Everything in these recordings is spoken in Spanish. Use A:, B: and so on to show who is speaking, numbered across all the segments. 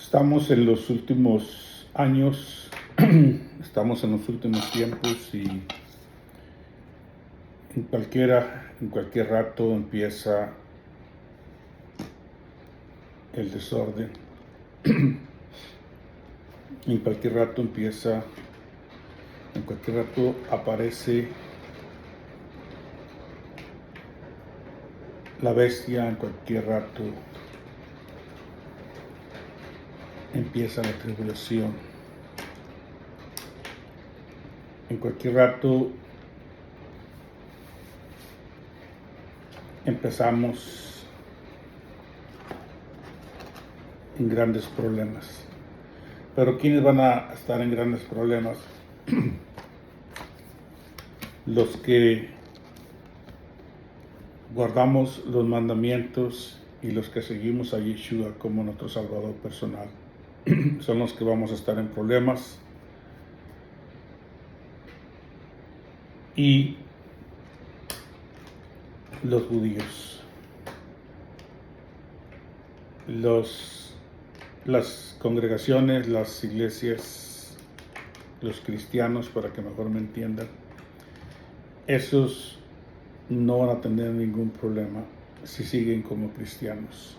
A: Estamos en los últimos años, estamos en los últimos tiempos y en cualquier rato empieza el desorden. En cualquier rato aparece la bestia, en cualquier rato empieza la tribulación. En cualquier rato empezamos en grandes problemas. Pero ¿quiénes van a estar en grandes problemas? Los que guardamos los mandamientos y los que seguimos a Yeshua como nuestro Salvador personal. Son los que vamos a estar en problemas. Y los judíos, las congregaciones, las iglesias, los cristianos, para que mejor me entiendan, esos no van a tener ningún problema si siguen como cristianos.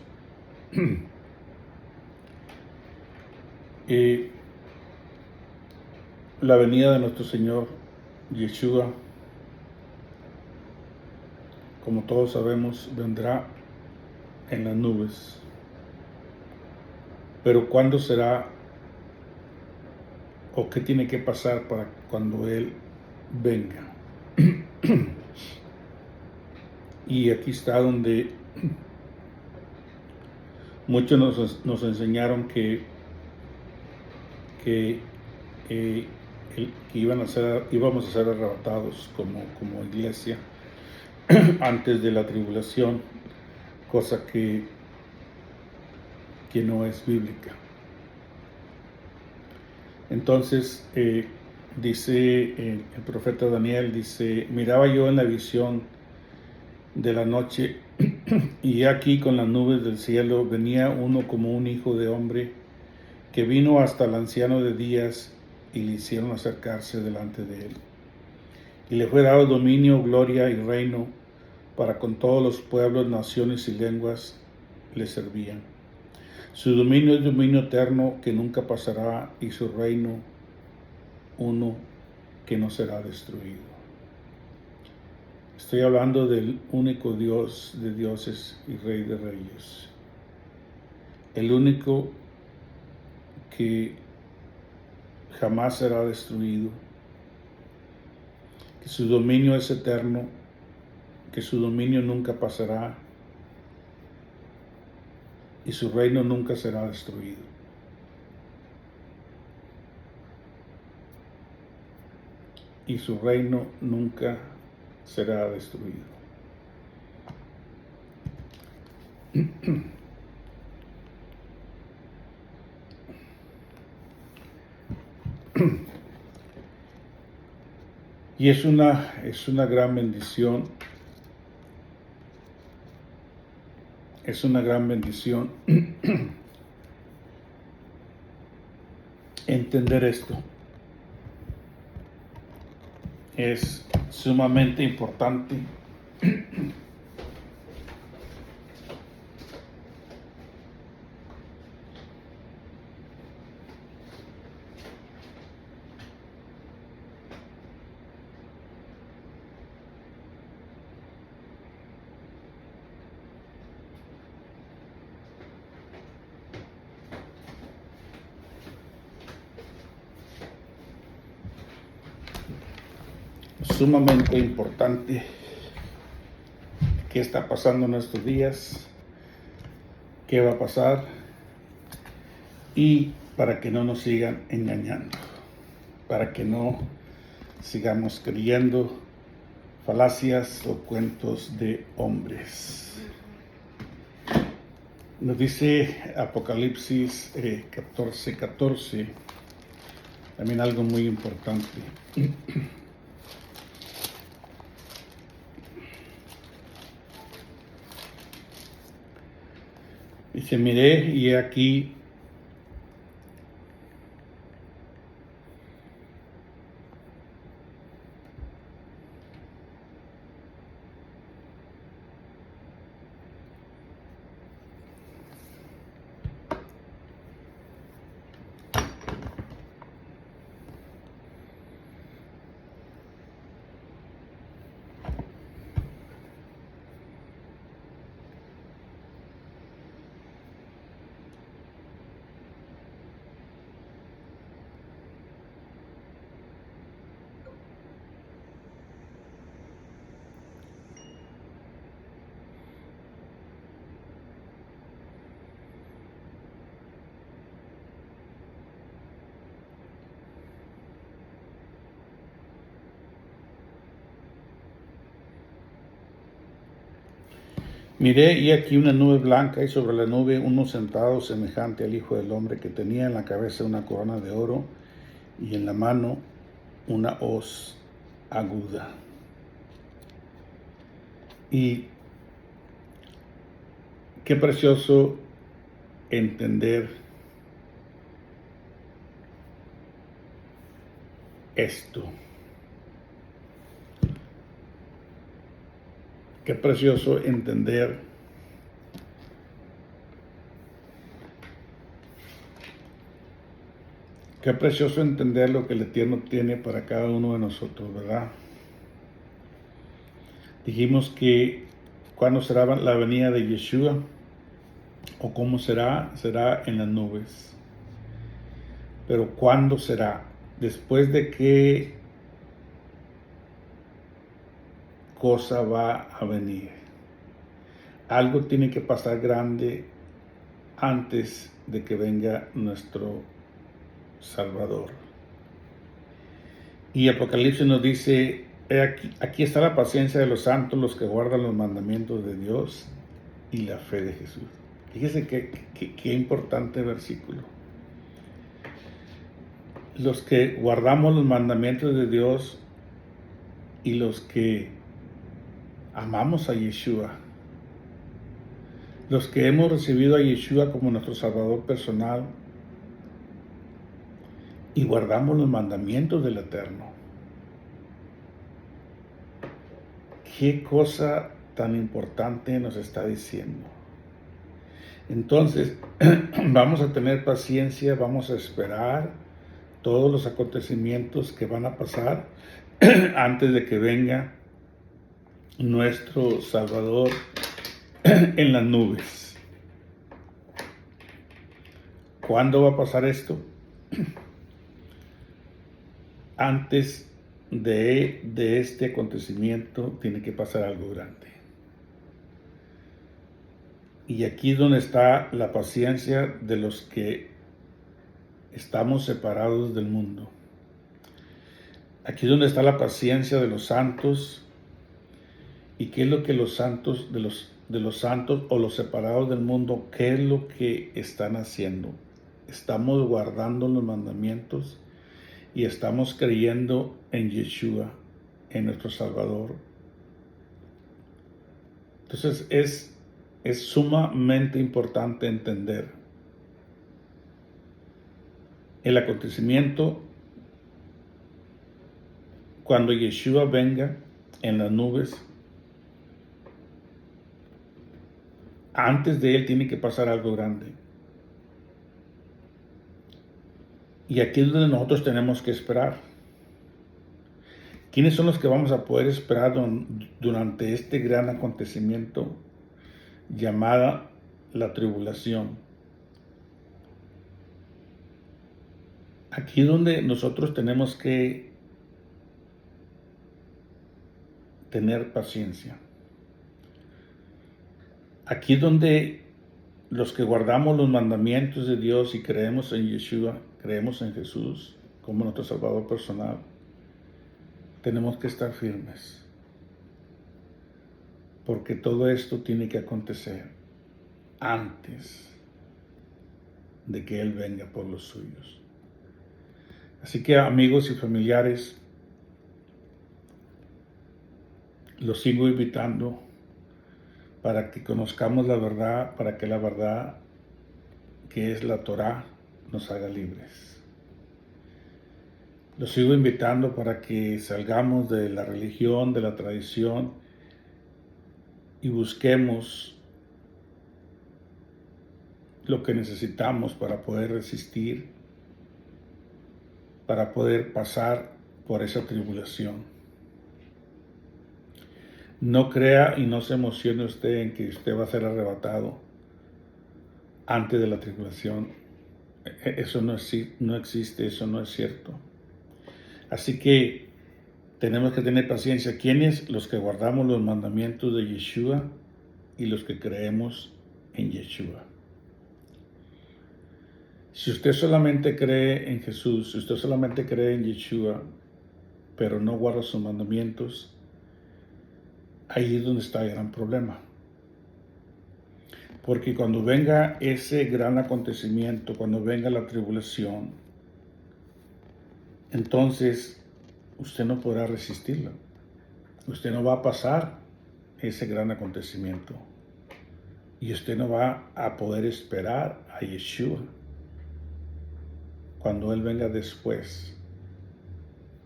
A: La venida de nuestro Señor Yeshua, como todos sabemos, vendrá en las nubes. Pero ¿cuándo será o qué tiene que pasar para cuando Él venga? Y aquí está donde muchos nos enseñaron que íbamos a ser arrebatados como iglesia antes de la tribulación, cosa que no es bíblica. Entonces dice el profeta Daniel, dice: miraba yo en la visión de la noche y aquí con las nubes del cielo venía uno como un hijo de hombre, que vino hasta el anciano de días y le hicieron acercarse delante de él. Y le fue dado dominio, gloria y reino para con todos los pueblos, naciones y lenguas le servían. Su dominio es dominio eterno que nunca pasará, y su reino uno que no será destruido. Estoy hablando del único Dios de dioses y Rey de reyes. El único que jamás será destruido, que su dominio es eterno, que su dominio nunca pasará y su reino nunca será destruido. Y su reino nunca será destruido. Y es una gran bendición. Es una gran bendición entender esto. Es sumamente importante qué está pasando en estos días, qué va a pasar, y para que no nos sigan engañando, para que no sigamos creyendo falacias o cuentos de hombres. Nos dice Apocalipsis 14:14 también algo muy importante. Dice: miré y he aquí Miré y aquí una nube blanca y sobre la nube uno sentado semejante al Hijo del Hombre, que tenía en la cabeza una corona de oro y en la mano una hoz aguda. Y qué precioso entender esto. Qué precioso entender qué precioso entender lo que el Eterno tiene para cada uno de nosotros, ¿verdad? Dijimos que cuándo será la venida de Yeshua o cómo será en las nubes. Pero ¿cuándo será? Después de qué cosa va a venir. Algo tiene que pasar grande antes de que venga nuestro Salvador. Y Apocalipsis nos dice, aquí está la paciencia de los santos, los que guardan los mandamientos de Dios y la fe de Jesús. Fíjese qué importante versículo. Los que guardamos los mandamientos de Dios y los que amamos a Yeshua, los que hemos recibido a Yeshua como nuestro Salvador personal y guardamos los mandamientos del Eterno. ¿Qué cosa tan importante nos está diciendo? Entonces, vamos a tener paciencia, vamos a esperar todos los acontecimientos que van a pasar antes de que venga nuestro Salvador en las nubes. ¿Cuándo va a pasar esto? Antes de este acontecimiento tiene que pasar algo grande. Y aquí es donde está la paciencia de los que estamos separados del mundo. Aquí es donde está la paciencia de los santos. ¿Y qué es lo que los santos, de los santos o los separados del mundo, qué es lo que están haciendo? Estamos guardando los mandamientos y estamos creyendo en Yeshua, en nuestro Salvador. Entonces es sumamente importante entender el acontecimiento cuando Yeshua venga en las nubes. Antes de él tiene que pasar algo grande. Y aquí es donde nosotros tenemos que esperar. ¿Quiénes son los que vamos a poder esperar durante este gran acontecimiento llamada la tribulación? Aquí es donde nosotros tenemos que tener paciencia. Aquí es donde los que guardamos los mandamientos de Dios y creemos en Yeshua, creemos en Jesús como nuestro Salvador personal, tenemos que estar firmes. Porque todo esto tiene que acontecer antes de que Él venga por los suyos. Así que, amigos y familiares, los sigo invitando para que conozcamos la verdad, para que la verdad que es la Torá nos haga libres. Los sigo invitando para que salgamos de la religión, de la tradición y busquemos lo que necesitamos para poder resistir, para poder pasar por esa tribulación. No crea y no se emocione usted en que usted va a ser arrebatado antes de la tribulación. Eso no existe, eso no es cierto. Así que tenemos que tener paciencia. ¿Quiénes? Los que guardamos los mandamientos de Yeshua y los que creemos en Yeshua. Si usted solamente cree en Jesús, si usted solamente cree en Yeshua, pero no guarda sus mandamientos, ahí es donde está el gran problema. Porque cuando venga ese gran acontecimiento, cuando venga la tribulación, entonces usted no podrá resistirlo. Usted no va a pasar ese gran acontecimiento. Y usted no va a poder esperar a Yeshua cuando Él venga después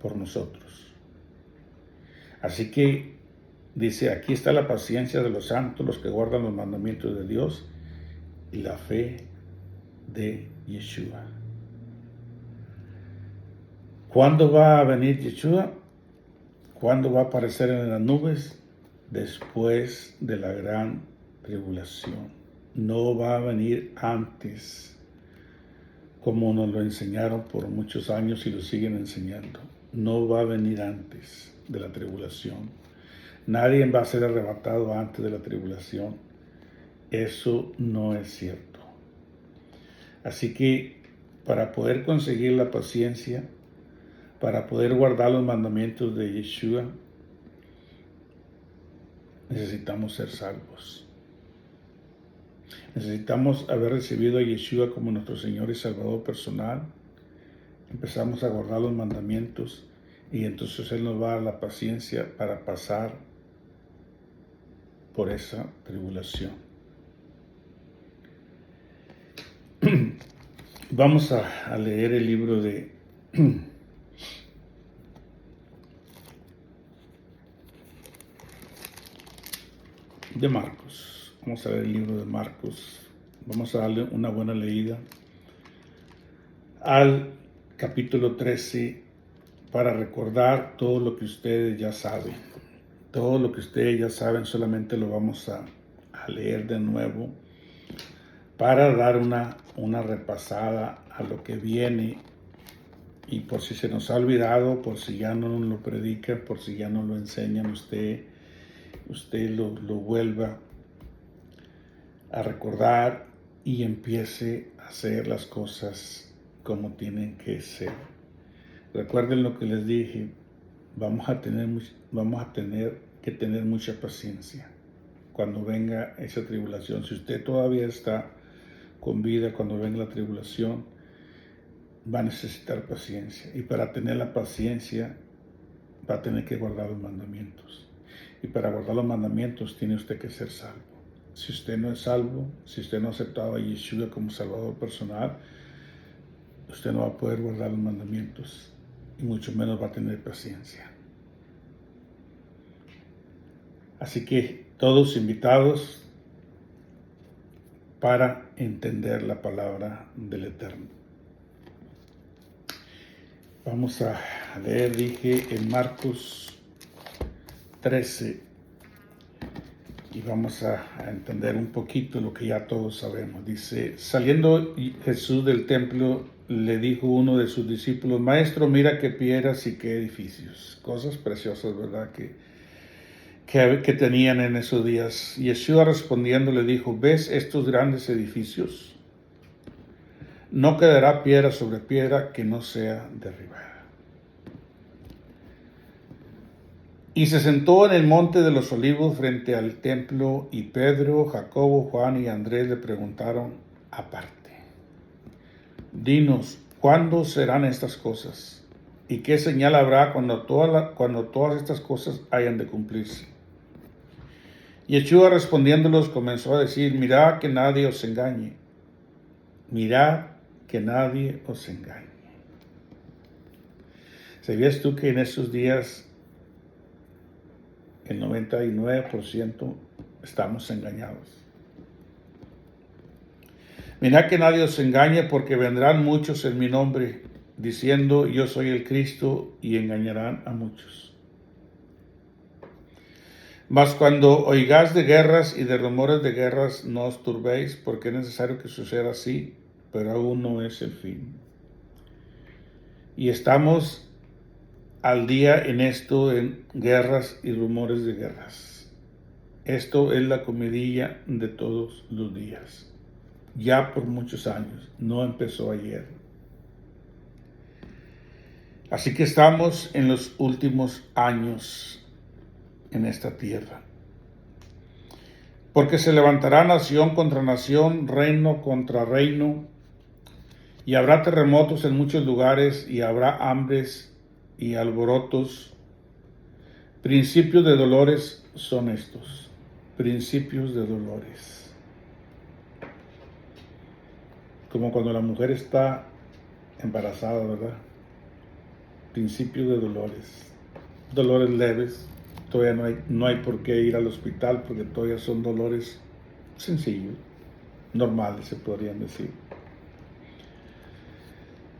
A: por nosotros. Así que dice, aquí está la paciencia de los santos, los que guardan los mandamientos de Dios y la fe de Yeshua. ¿Cuándo va a venir Yeshua? ¿Cuándo va a aparecer en las nubes? Después de la gran tribulación. No va a venir antes, como nos lo enseñaron por muchos años y lo siguen enseñando. No va a venir antes de la tribulación. Nadie va a ser arrebatado antes de la tribulación. Eso no es cierto. Así que para poder conseguir la paciencia, para poder guardar los mandamientos de Yeshua, necesitamos ser salvos. Necesitamos haber recibido a Yeshua como nuestro Señor y Salvador personal. Empezamos a guardar los mandamientos y entonces Él nos va a dar la paciencia para pasar por esa tribulación. Vamos a leer el libro de Marcos. Vamos a leer el libro de Marcos. Vamos a darle una buena leída al capítulo 13 para recordar todo lo que ustedes ya saben. Todo lo que ustedes ya saben solamente lo vamos a leer de nuevo para dar una repasada a lo que viene, y por si se nos ha olvidado, por si ya no nos lo predican, por si ya no lo enseñan, usted lo vuelva a recordar y empiece a hacer las cosas como tienen que ser. Recuerden lo que les dije, vamos a tener que tener mucha paciencia cuando venga esa tribulación. Si usted todavía está con vida cuando venga la tribulación, va a necesitar paciencia. Y para tener la paciencia, va a tener que guardar los mandamientos. Y para guardar los mandamientos, tiene usted que ser salvo. Si usted no es salvo, si usted no ha aceptado a Yeshua como Salvador personal, usted no va a poder guardar los mandamientos. Y mucho menos va a tener paciencia. Así que todos invitados para entender la palabra del Eterno. Vamos a leer, dije, en Marcos 13 y vamos a entender un poquito lo que ya todos sabemos. Dice, saliendo Jesús del templo, le dijo uno de sus discípulos, Maestro, mira qué piedras y qué edificios. Cosas preciosas, ¿verdad? Que tenían en esos días. Yeshua respondiendo le dijo, ¿ves estos grandes edificios? No quedará piedra sobre piedra que no sea derribada. Y se sentó en el monte de los olivos frente al templo, y Pedro, Jacobo, Juan y Andrés le preguntaron aparte, dinos, ¿cuándo serán estas cosas? ¿Y qué señal habrá cuando todas estas cosas hayan de cumplirse? Yeshua respondiéndolos comenzó a decir, mirad que nadie os engañe. Mirad que nadie os engañe. ¿Sabías tú que en estos días el 99% estamos engañados? Mirad que nadie os engañe, porque vendrán muchos en mi nombre, diciendo yo soy el Cristo, y engañarán a muchos. Mas cuando oigáis de guerras y de rumores de guerras, no os turbéis, porque es necesario que suceda así, pero aún no es el fin. Y estamos al día en esto, en guerras y rumores de guerras. Esto es la comidilla de todos los días. Ya por muchos años, no empezó ayer. Así que estamos en los últimos años en esta tierra. Porque se levantará nación contra nación, reino contra reino, y habrá terremotos en muchos lugares, y habrá hambres y alborotos. Principios de dolores son estos. Principios de dolores. Como cuando la mujer está embarazada, ¿verdad? Principios de dolores. Dolores leves. Todavía no hay por qué ir al hospital porque todavía son dolores sencillos, normales se podrían decir.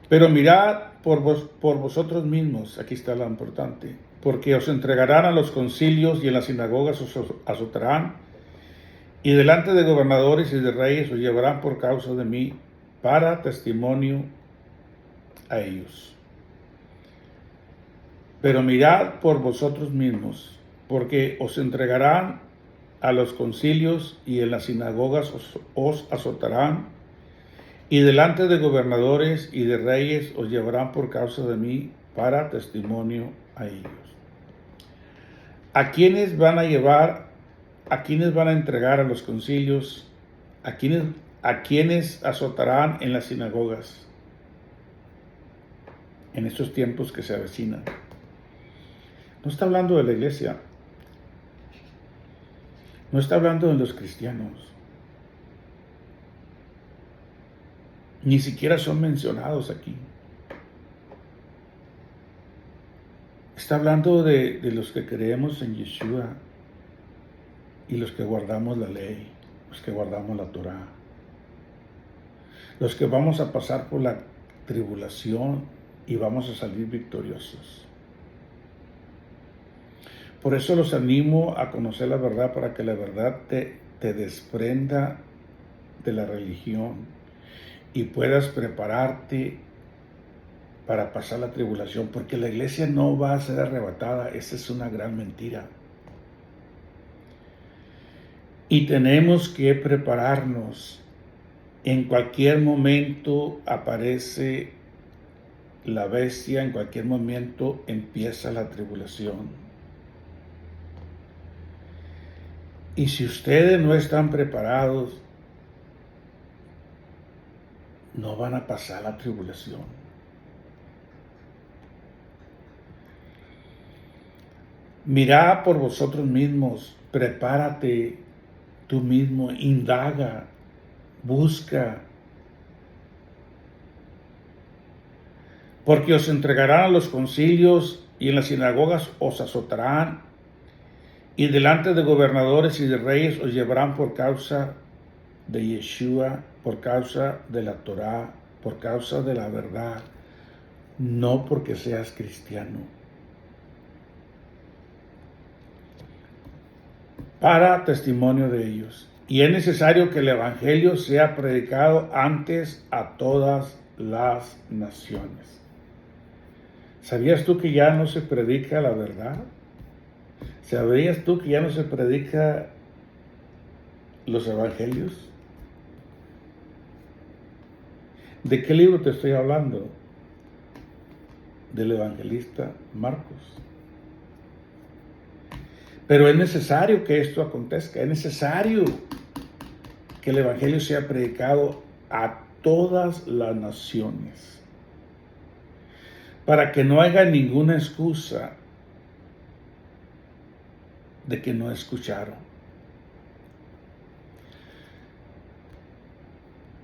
A: Pero mirad por vosotros mismos, aquí está lo importante, porque os entregarán a los concilios y en las sinagogas os azotarán, y delante de gobernadores y de reyes os llevarán por causa de mí para testimonio a ellos. Pero mirad por vosotros mismos, porque os entregarán a los concilios y en las sinagogas os azotarán, y delante de gobernadores y de reyes os llevarán por causa de mí para testimonio a ellos. ¿A quiénes van a llevar? ¿A quiénes van a entregar a los concilios? ¿A quiénes azotarán en las sinagogas en estos tiempos que se avecinan? No está hablando de la iglesia. No está hablando de los cristianos. Ni siquiera son mencionados aquí. Está hablando de los que creemos en Yeshua y los que guardamos la ley, los que guardamos la Torah, los que vamos a pasar por la tribulación y vamos a salir victoriosos. Por eso los animo a conocer la verdad, para que la verdad te desprenda de la religión y puedas prepararte para pasar la tribulación, porque la iglesia no va a ser arrebatada. Esa es una gran mentira. Y tenemos que prepararnos. En cualquier momento aparece la bestia, en cualquier momento empieza la tribulación. Y si ustedes no están preparados, no van a pasar la tribulación. Mirad por vosotros mismos, prepárate tú mismo, indaga, busca. Porque os entregarán a los concilios y en las sinagogas os azotarán, y delante de gobernadores y de reyes os llevarán por causa de Yeshua, por causa de la Torah, por causa de la verdad, no porque seas cristiano. Para testimonio de ellos. Y es necesario que el evangelio sea predicado antes a todas las naciones. ¿Sabías tú que ya no se predica la verdad? ¿Sabías tú que ya no se predica los evangelios? ¿De qué libro te estoy hablando? Del evangelista Marcos. Pero es necesario que esto acontezca, es necesario que el evangelio sea predicado a todas las naciones, para que no haya ninguna excusa de que no escucharon.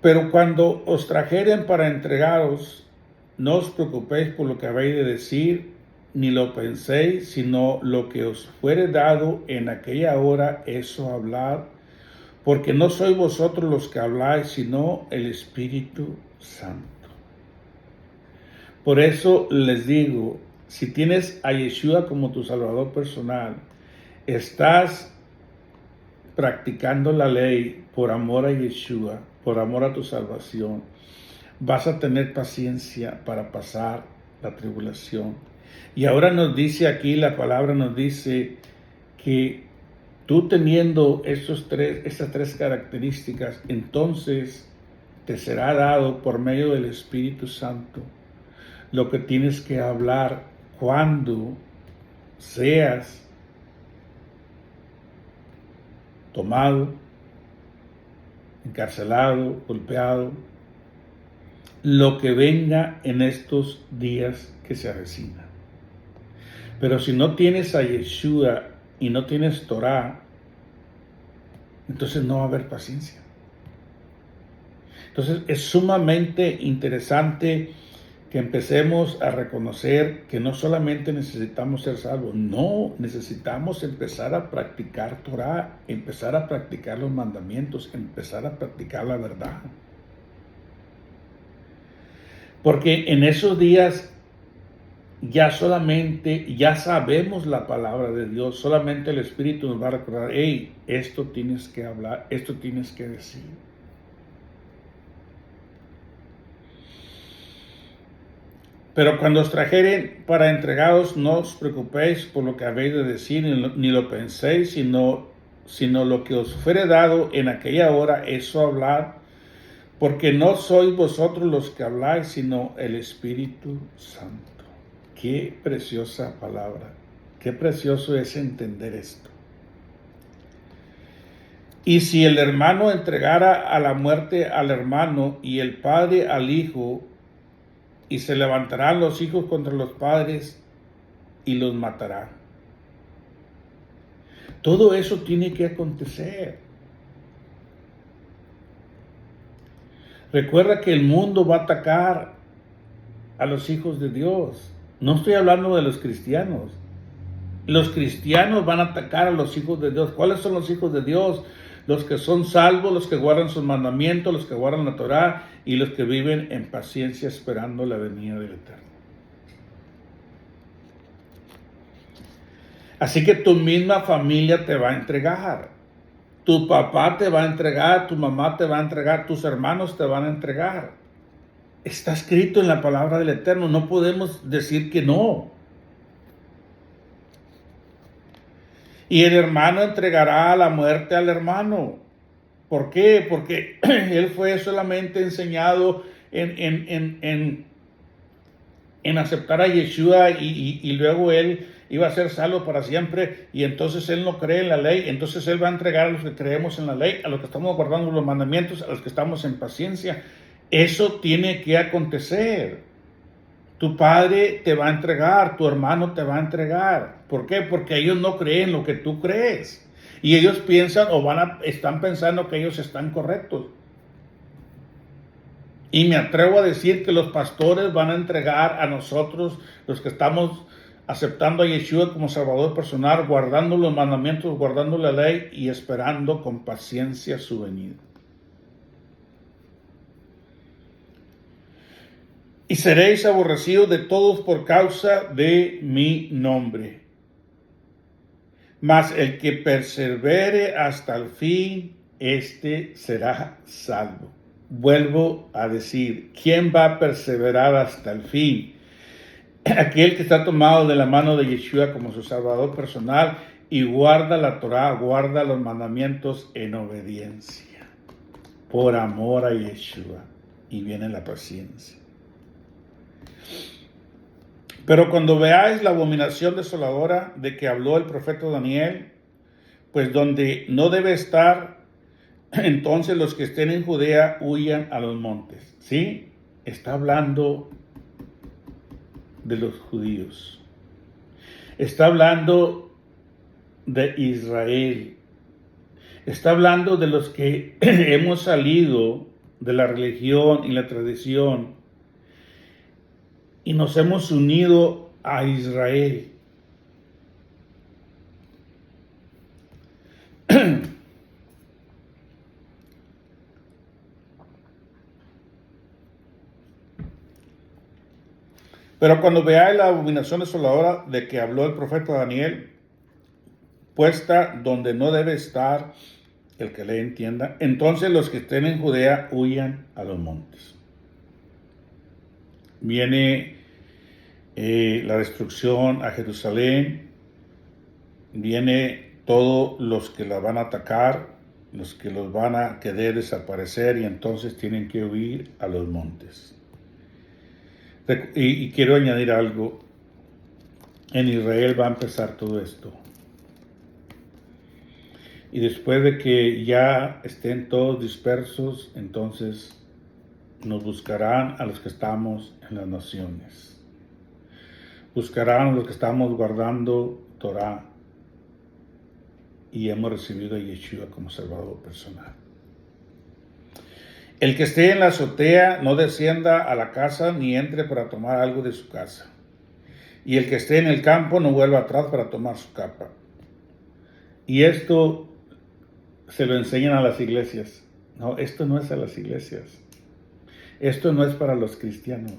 A: Pero cuando os trajeren para entregaros, no os preocupéis por lo que habéis de decir, ni lo penséis, sino lo que os fuere dado en aquella hora, eso hablad, porque no sois vosotros los que habláis, sino el Espíritu Santo. Por eso les digo, si tienes a Yeshua como tu Salvador personal, estás practicando la ley por amor a Yeshua, por amor a tu salvación, vas a tener paciencia para pasar la tribulación. Y ahora nos dice aquí, la palabra nos dice que tú teniendo estas tres características, entonces te será dado por medio del Espíritu Santo lo que tienes que hablar cuando seas tomado encarcelado, golpeado, lo que venga en estos días que se avecinan. Pero si no tienes a Yeshua y no tienes Torah, entonces no va a haber paciencia. Entonces es sumamente interesante que empecemos a reconocer que no solamente necesitamos ser salvos, no, necesitamos empezar a practicar Torah, empezar a practicar los mandamientos, empezar a practicar la verdad. Porque en esos días ya sabemos la palabra de Dios, solamente el Espíritu nos va a recordar, hey, esto tienes que hablar, esto tienes que decir. Pero cuando os trajeren para entregados, no os preocupéis por lo que habéis de decir, ni lo penséis, sino lo que os fuere dado en aquella hora, eso hablar, porque no sois vosotros los que habláis, sino el Espíritu Santo. Qué preciosa palabra, qué precioso es entender esto. Y si el hermano entregara a la muerte al hermano y el padre al hijo, y se levantarán los hijos contra los padres y los matarán. Todo eso tiene que acontecer. Recuerda que el mundo va a atacar a los hijos de Dios. No estoy hablando de los cristianos. Los cristianos van a atacar a los hijos de Dios. ¿Cuáles son los hijos de Dios? Los que son salvos, los que guardan sus mandamientos, los que guardan la Torá y los que viven en paciencia esperando la venida del Eterno. Así que tu misma familia te va a entregar. Tu papá te va a entregar, tu mamá te va a entregar, tus hermanos te van a entregar. Está escrito en la palabra del Eterno, no podemos decir que no. Y el hermano entregará a la muerte al hermano. ¿Por qué? Porque él fue solamente enseñado en aceptar a Yeshua y luego él iba a ser salvo para siempre y entonces él no cree en la ley, entonces él va a entregar a los que creemos en la ley, a los que estamos guardando los mandamientos, a los que estamos en paciencia. Eso tiene que acontecer. Tu padre te va a entregar, tu hermano te va a entregar. ¿Por qué? Porque ellos no creen lo que tú crees. Y ellos piensan están pensando que ellos están correctos. Y me atrevo a decir que los pastores van a entregar a nosotros, los que estamos aceptando a Yeshua como Salvador personal, guardando los mandamientos, guardando la ley y esperando con paciencia su venida. Y seréis aborrecidos de todos por causa de mi nombre. Mas el que persevere hasta el fin, este será salvo. Vuelvo a decir, ¿quién va a perseverar hasta el fin? Aquel que está tomado de la mano de Yeshua como su Salvador personal y guarda la Torá, guarda los mandamientos en obediencia, por amor a Yeshua. Y viene la paciencia. Pero cuando veáis la abominación desoladora de que habló el profeta Daniel, pues donde no debe estar, entonces los que estén en Judea huyan a los montes. ¿Sí? Está hablando de los judíos. Está hablando de Israel. Está hablando de los que hemos salido de la religión y la tradición y nos hemos unido a Israel. Pero cuando veáis la abominación desoladora de que habló el profeta Daniel, puesta donde no debe estar, el que le entienda, entonces los que estén en Judea huyan a los montes. Viene la destrucción a Jerusalén, viene todos los que la van a atacar, los que los van a querer desaparecer y entonces tienen que huir a los montes. Y quiero añadir algo, en Israel va a empezar todo esto. Y después de que ya estén todos dispersos, entonces nos buscarán a los que estamos en las naciones. Buscarán a los que estamos guardando Torah y hemos recibido a Yeshua como Salvador personal. El que esté en la azotea no descienda a la casa ni entre para tomar algo de su casa. Y el que esté en el campo no vuelva atrás para tomar su capa. Y esto se lo enseñan a las iglesias. No, esto no es a las iglesias. Esto no es para los cristianos.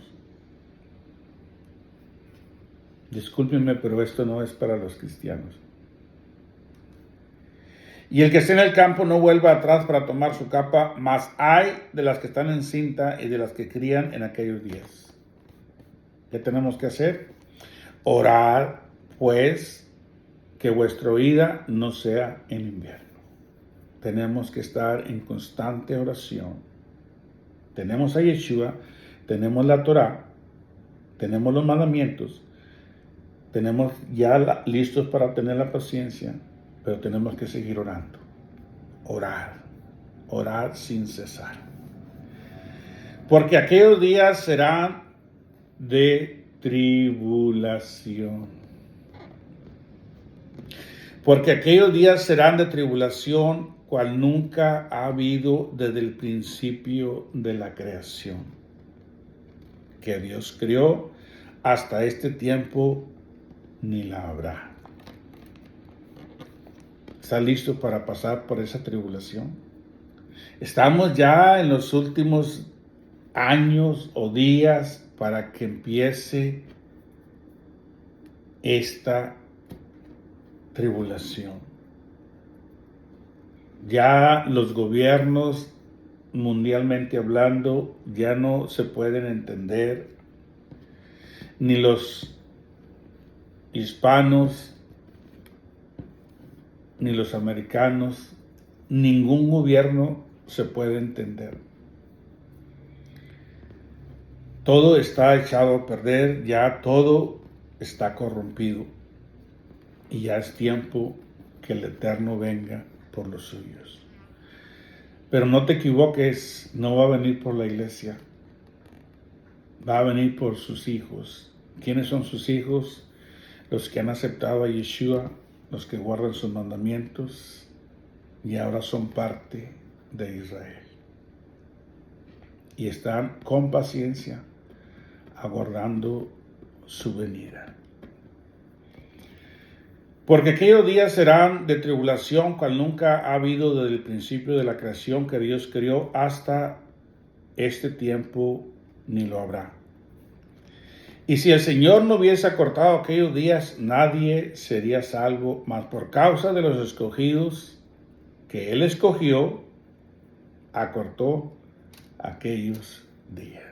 A: Discúlpenme, pero esto no es para los cristianos. Y el que esté en el campo no vuelva atrás para tomar su capa, mas hay de las que están en cinta y de las que crían en aquellos días. ¿Qué tenemos que hacer? Orar, pues, que vuestra oída no sea en invierno. Tenemos que estar en constante oración. Tenemos a Yeshua, tenemos la Torah, tenemos los mandamientos, tenemos ya listos para tener la paciencia, pero tenemos que seguir orando. Orar sin cesar. Porque aquellos días serán de tribulación. Porque aquellos días serán de tribulación, cual nunca ha habido desde el principio de la creación que Dios creó, hasta este tiempo ni la habrá. ¿Está listo para pasar por esa tribulación? Estamos ya en los últimos años o días para que empiece esta tribulación. Ya los gobiernos, mundialmente hablando, ya no se pueden entender, ni los hispanos, ni los americanos, ningún gobierno se puede entender. Todo está echado a perder, ya todo está corrompido y ya es tiempo que el Eterno venga por los suyos. Pero no te equivoques, no va a venir por la iglesia, va a venir por sus hijos. ¿Quiénes son sus hijos? Los que han aceptado a Yeshua, los que guardan sus mandamientos y ahora son parte de Israel. Y están con paciencia aguardando su venida. Porque aquellos días serán de tribulación, cual nunca ha habido desde el principio de la creación que Dios creó hasta este tiempo, ni lo habrá. Y si el Señor no hubiese acortado aquellos días, nadie sería salvo, mas por causa de los escogidos que Él escogió, acortó aquellos días.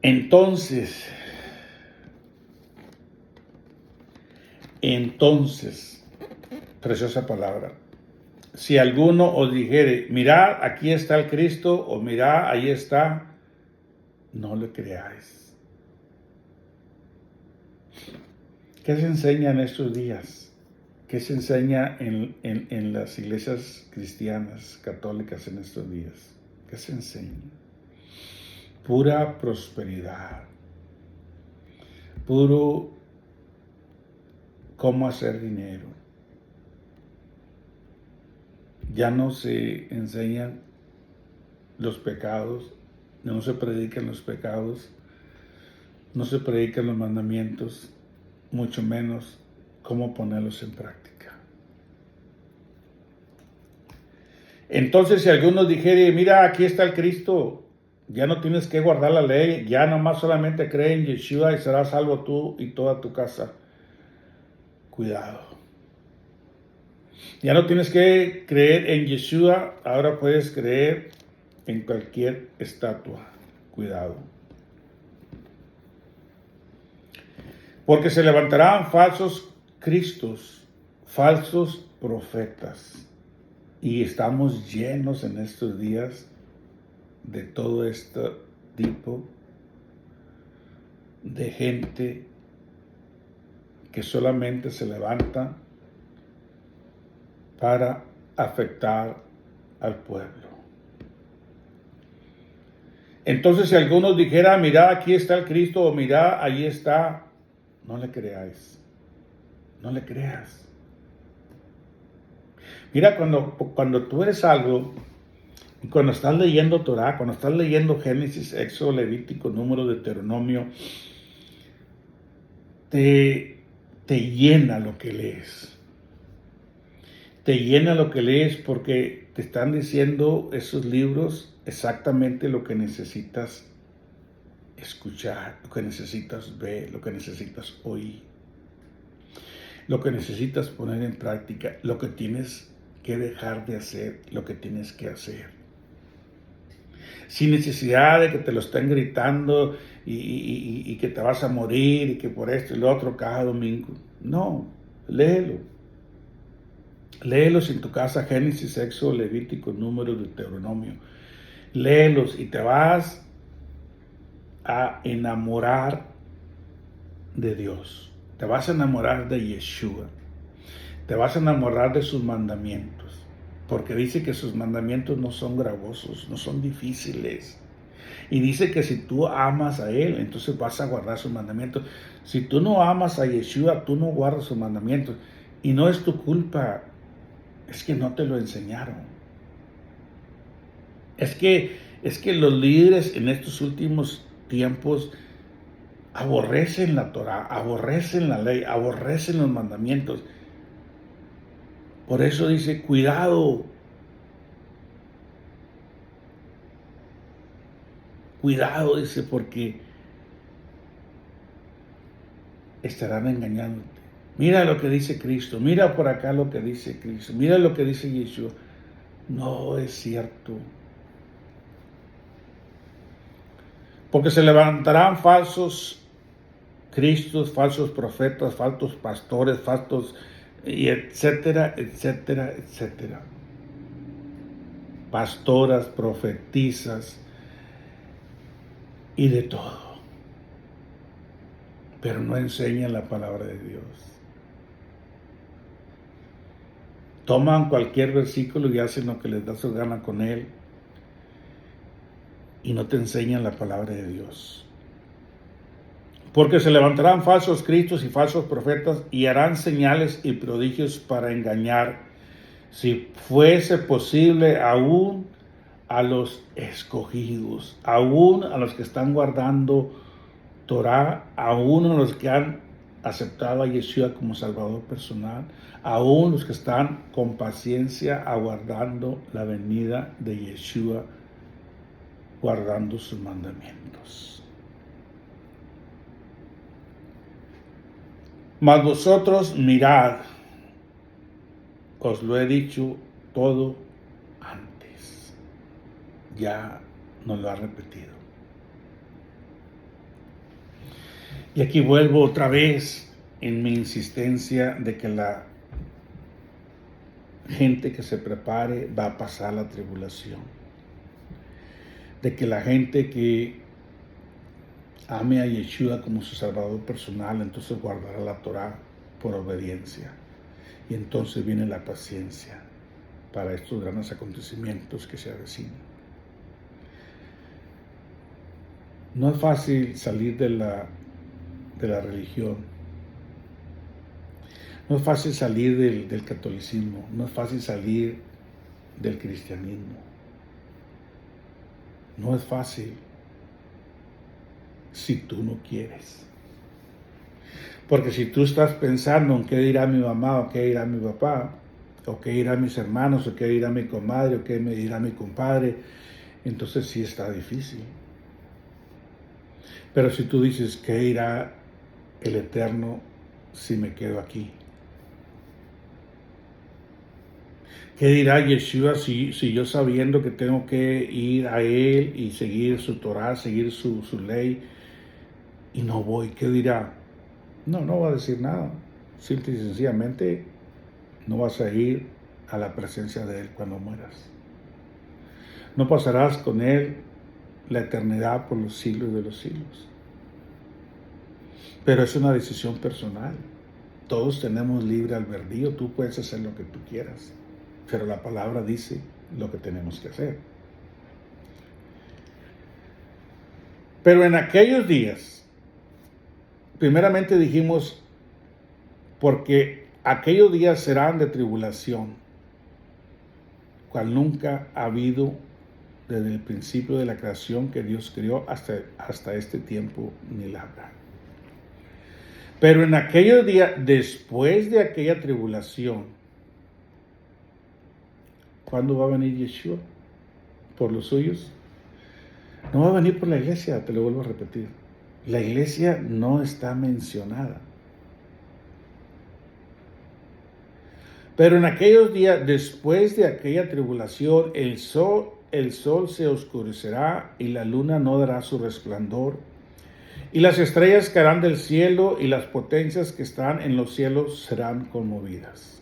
A: Entonces, preciosa palabra, si alguno os dijere, mirad, aquí está el Cristo, o mirad, ahí está, no le creáis. ¿Qué se enseña en estos días? ¿Qué se enseña en las iglesias cristianas, católicas en estos días? ¿Qué se enseña? Pura prosperidad, puro cómo hacer dinero. Ya no se enseñan los pecados, no se predican los pecados, no se predican los mandamientos, mucho menos cómo ponerlos en práctica. Entonces, si alguno dijere, mira, aquí está el Cristo, ya no tienes que guardar la ley, ya nomás solamente cree en Yeshua y serás salvo tú y toda tu casa. Cuidado. Ya no tienes que creer en Yeshua, ahora puedes creer en cualquier estatua. Cuidado. Porque se levantarán falsos cristos, falsos profetas. Y estamos llenos en estos días de todo este tipo de gente que solamente se levantan para afectar al pueblo. Entonces, si algunos dijera, mira, aquí está el Cristo, o mira, ahí está, no le creáis. No le creas. Mira, cuando tú eres algo, cuando estás leyendo Torah, cuando estás leyendo Génesis, Éxodo, Levítico, Número, Deuteronomio, te llena lo que lees. Te llena lo que lees porque te están diciendo esos libros exactamente lo que necesitas escuchar, lo que necesitas ver, lo que necesitas oír, lo que necesitas poner en práctica, lo que tienes que dejar de hacer, lo que tienes que hacer. Sin necesidad de que te lo estén gritando y que te vas a morir y que por esto y lo otro cada domingo. No, léelo. Léelos en tu casa, Génesis, Éxodo, Levítico, Número, Deuteronomio. Léelos y te vas a enamorar de Dios. Te vas a enamorar de Yeshua. Te vas a enamorar de sus mandamientos. Porque dice que sus mandamientos no son gravosos, no son difíciles. Y dice que si tú amas a Él, entonces vas a guardar sus mandamientos. Si tú no amas a Yeshua, tú no guardas sus mandamientos. Y no es tu culpa, es que no te lo enseñaron. Es que los líderes en estos últimos tiempos aborrecen la Torah, aborrecen la ley, aborrecen los mandamientos. Por eso dice, cuidado. Cuidado, dice, porque estarán engañándote. Mira lo que dice Cristo, mira por acá lo que dice Cristo, mira lo que dice Yeshua. No es cierto. Porque se levantarán falsos Cristos, falsos profetas, falsos pastores, falsos, y etcétera, etcétera, etcétera. Pastoras, profetizas y de todo. Pero no enseñan la palabra de Dios. Toman cualquier versículo y hacen lo que les da su gana con él y no te enseñan la palabra de Dios. Porque se levantarán falsos cristos y falsos profetas y harán señales y prodigios para engañar, si fuese posible, aún a los escogidos, aún a los que están guardando Torah, aún a los que han aceptado a Yeshua como Salvador personal, aún los que están con paciencia aguardando la venida de Yeshua, guardando sus mandamientos. Mas vosotros mirad, os lo he dicho todo antes. Ya nos lo ha repetido. Y aquí vuelvo otra vez en mi insistencia de que la gente que se prepare va a pasar la tribulación. De que la gente que ame a Yeshua como su Salvador personal, entonces guardará la Torah por obediencia. Y entonces viene la paciencia para estos grandes acontecimientos que se avecinan. No es fácil salir de la religión. No es fácil salir del catolicismo. No es fácil salir del cristianismo. No es fácil si tú no quieres. Porque si tú estás pensando en qué dirá mi mamá o qué dirá mi papá, o qué dirán mis hermanos, o qué dirá mi comadre, o qué me dirá mi compadre, entonces sí está difícil. Pero si tú dices, ¿qué dirá el Eterno si me quedo aquí? ¿Qué dirá Yeshua si yo sabiendo que tengo que ir a Él y seguir su Torah, seguir su ley, y no voy? ¿Qué dirá? No va a decir nada. Simple y sencillamente no vas a ir a la presencia de Él cuando mueras. No pasarás con Él la eternidad por los siglos de los siglos. Pero es una decisión personal. Todos tenemos libre albedrío, tú puedes hacer lo que tú quieras, pero la palabra dice lo que tenemos que hacer. Pero en aquellos días, primeramente dijimos, porque aquellos días serán de tribulación, cual nunca ha habido desde el principio de la creación que Dios creó hasta este tiempo, ni la habrá. Pero en aquellos días, después de aquella tribulación, ¿cuándo va a venir Yeshua? ¿Por los suyos? No va a venir por la iglesia, te lo vuelvo a repetir. La iglesia no está mencionada. Pero en aquellos días, después de aquella tribulación, el sol se oscurecerá y la luna no dará su resplandor. Y las estrellas caerán del cielo y las potencias que están en los cielos serán conmovidas.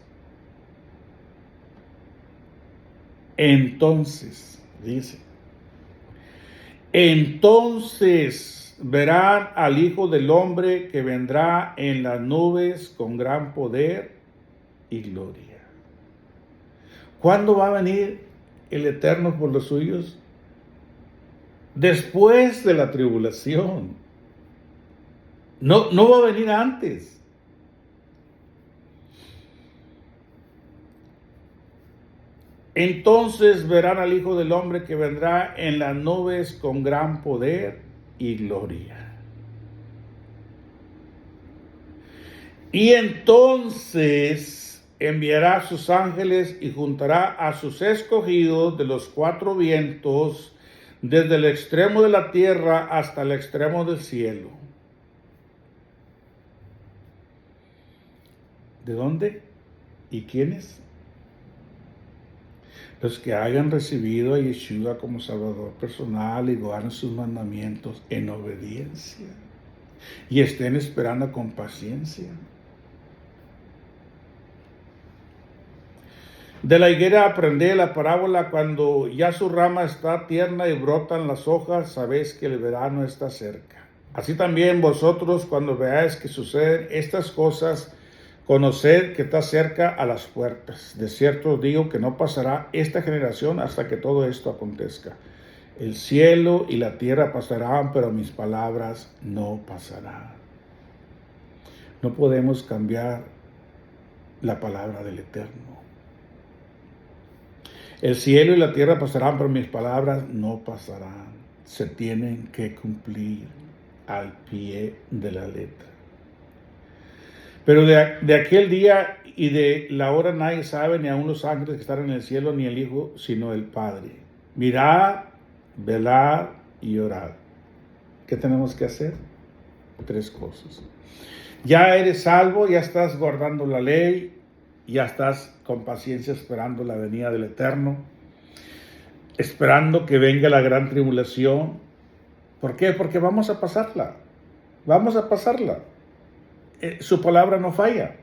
A: Entonces, dice, entonces verán al Hijo del Hombre que vendrá en las nubes con gran poder y gloria. ¿Cuándo va a venir el Eterno por los suyos? Después de la tribulación. No va a venir antes. Entonces verán al Hijo del Hombre que vendrá en las nubes con gran poder y gloria. Y entonces enviará a sus ángeles y juntará a sus escogidos de los cuatro vientos, desde el extremo de la tierra hasta el extremo del cielo. ¿De dónde? ¿Y quiénes? Los que hayan recibido a Yeshua como Salvador personal y guarden sus mandamientos en obediencia y estén esperando con paciencia. De la higuera aprended la parábola: cuando ya su rama está tierna y brotan las hojas, sabéis que el verano está cerca. Así también vosotros, cuando veáis que suceden estas cosas, conoced que está cerca a las puertas. De cierto os digo que no pasará esta generación hasta que todo esto acontezca. El cielo y la tierra pasarán, pero mis palabras no pasarán. No podemos cambiar la palabra del Eterno. El cielo y la tierra pasarán, pero mis palabras no pasarán. Se tienen que cumplir al pie de la letra. Pero de aquel día y de la hora nadie sabe, ni aun los ángeles que están en el cielo, ni el Hijo, sino el Padre. Mirad, velad y orad. ¿Qué tenemos que hacer? 3 cosas. Ya eres salvo, ya estás guardando la ley, ya estás con paciencia esperando la venida del Eterno, esperando que venga la gran tribulación. ¿Por qué? Porque vamos a pasarla. Vamos a pasarla. Su palabra no falla.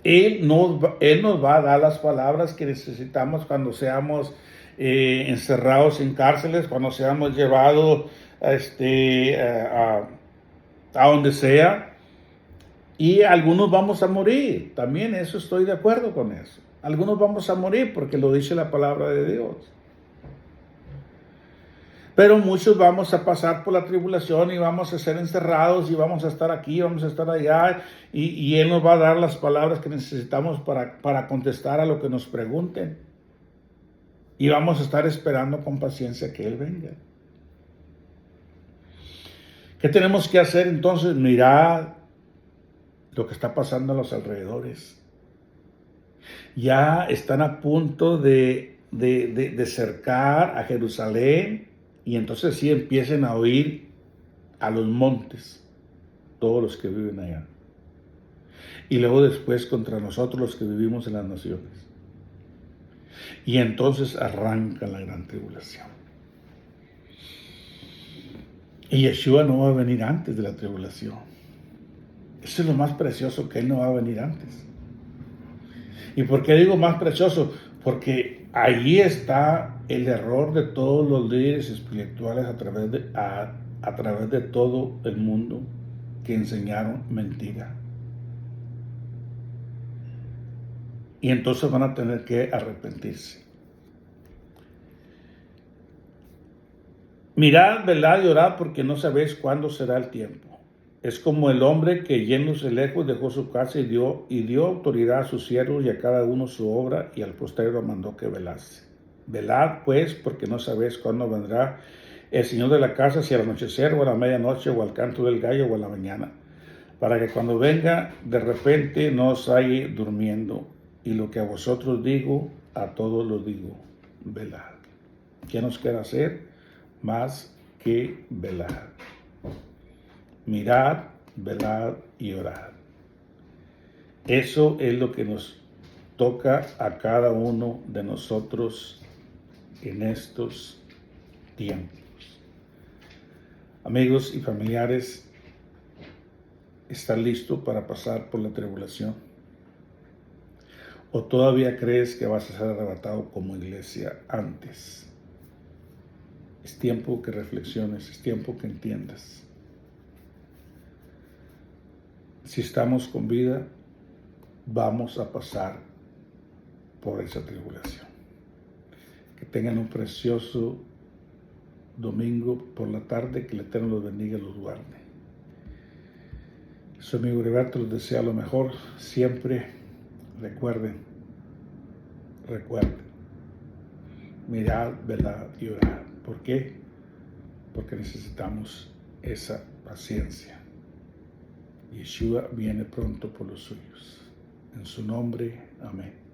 A: Él nos va a dar las palabras que necesitamos cuando seamos encerrados en cárceles, cuando seamos llevados a donde sea. Y algunos vamos a morir. También eso estoy de acuerdo con eso. Algunos vamos a morir porque lo dice la palabra de Dios. Pero muchos vamos a pasar por la tribulación y vamos a ser encerrados y vamos a estar aquí, vamos a estar allá, y Él nos va a dar las palabras que necesitamos para contestar a lo que nos pregunten. Y vamos a estar esperando con paciencia que Él venga. ¿Qué tenemos que hacer entonces? Mirar lo que está pasando a los alrededores. Ya están a punto de cercar a Jerusalén. Y entonces sí empiecen a oír a los montes, todos los que viven allá. Y luego después contra nosotros los que vivimos en las naciones. Y entonces arranca la gran tribulación. Y Yeshua no va a venir antes de la tribulación. Eso es lo más precioso, que Él no va a venir antes. ¿Y por qué digo más precioso? Porque allí está el error de todos los líderes espirituales a través de todo el mundo, que enseñaron mentira. y entonces van a tener que arrepentirse. Mirad, velad y orad, porque no sabéis cuándo será el tiempo. Es como el hombre que, yéndose lejos, dejó su casa y dio autoridad a sus siervos y a cada uno su obra, y al postrero mandó que velase. Velad, pues, porque no sabéis cuándo vendrá el Señor de la casa, si al anochecer o a la medianoche o al canto del gallo o a la mañana, para que cuando venga de repente no os halle durmiendo. Y lo que a vosotros digo, a todos lo digo, velad. ¿Qué nos queda hacer? Más que velar. Mirad, velad y orad. Eso es lo que nos toca a cada uno de nosotros en estos tiempos. Amigos y familiares, ¿estás listo para pasar por la tribulación? ¿O todavía crees que vas a ser arrebatado como iglesia antes? Es tiempo que reflexiones, es tiempo que entiendas. Si estamos con vida, vamos a pasar por esa tribulación. Que tengan un precioso domingo por la tarde, que el Eterno los bendiga y los guarde. Su amigo Heriberto les desea lo mejor. Siempre recuerden, mirad, velad y orad. ¿Por qué? Porque necesitamos esa paciencia. Yeshua viene pronto por los suyos. En su nombre, amén.